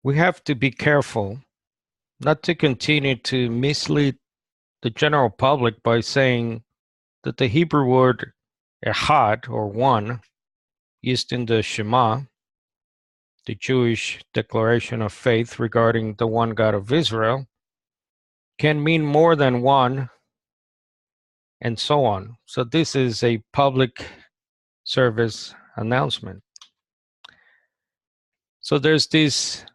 we have to be careful not to continue to mislead the general public by saying that the Hebrew word echad, or one, used in the Shema, the Jewish declaration of faith regarding the one God of Israel, can mean more than one, and so on. So this is a public service announcement. So there's this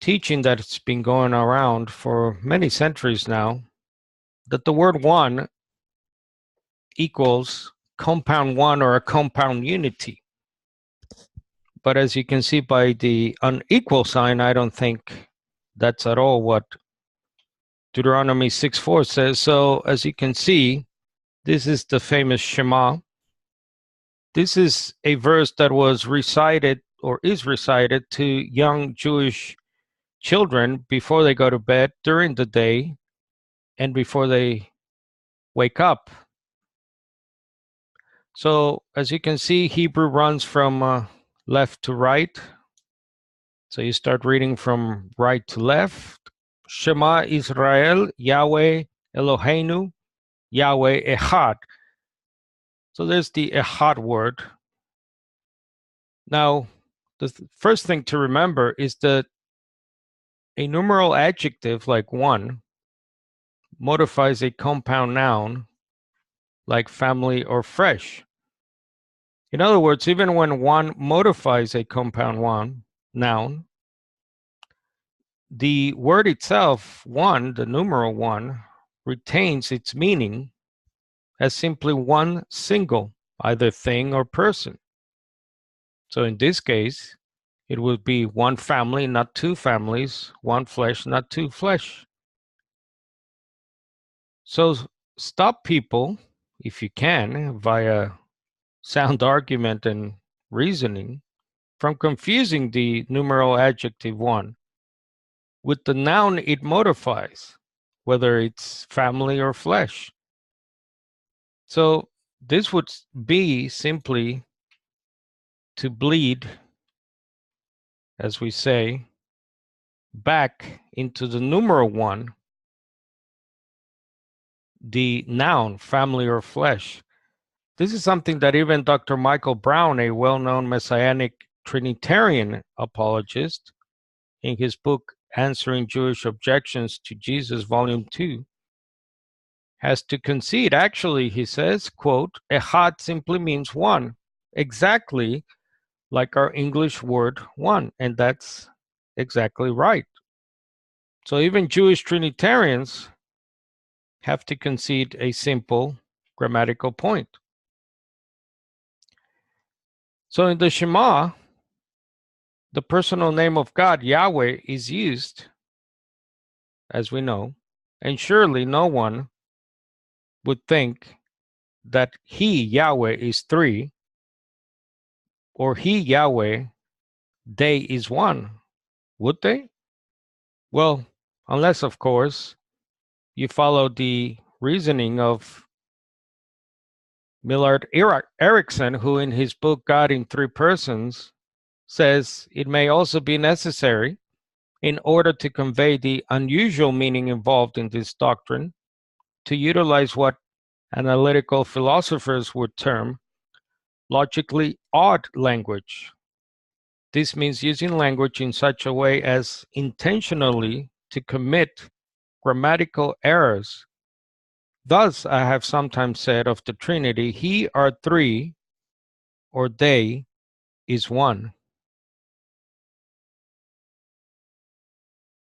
teaching that's been going around for many centuries now that the word one equals compound one or a compound unity. But as you can see by the unequal sign, I don't think that's at all what Deuteronomy 6:4 says. So as you can see, this is the famous Shema. This is a verse that was recited or is recited to young Jewish children before they go to bed, during the day, and before they wake up. So as you can see, Hebrew runs from left to right. So you start reading from right to left. Shema Israel, Yahweh Eloheinu, Yahweh Echad. So there's the Echad word. Now, the first thing to remember is that a numeral adjective like one modifies a compound noun like family or fresh. In other words, even when one modifies a compound one noun, the word itself, one, the numeral one, retains its meaning as simply one single, either thing or person. So in this case, it would be one family, not two families, one flesh, not two flesh. So stop people, if you can, via sound argument and reasoning, from confusing the numeral adjective one with the noun it modifies, whether it's family or flesh. So this would be simply to bleed, as we say, back into the numeral one, the noun family or flesh. This is something that even Dr. Michael Brown, a well-known Messianic Trinitarian apologist, in his book Answering Jewish Objections to Jesus, Volume 2, has to concede. Actually, he says, quote, Echad simply means one, exactly like our English word one, and that's exactly right. So even Jewish Trinitarians have to concede a simple grammatical point. So in the Shema, the personal name of God, Yahweh, is used, as we know, and surely no one would think that he, Yahweh, is three, or he, Yahweh, they is one, would they? Well, unless, of course, you follow the reasoning of Millard Erickson, who in his book God in Three Persons says it may also be necessary, in order to convey the unusual meaning involved in this doctrine, to utilize what analytical philosophers would term logically odd language. This means using language in such a way as intentionally to commit grammatical errors. Thus, I have sometimes said of the Trinity, he are three, or they is one.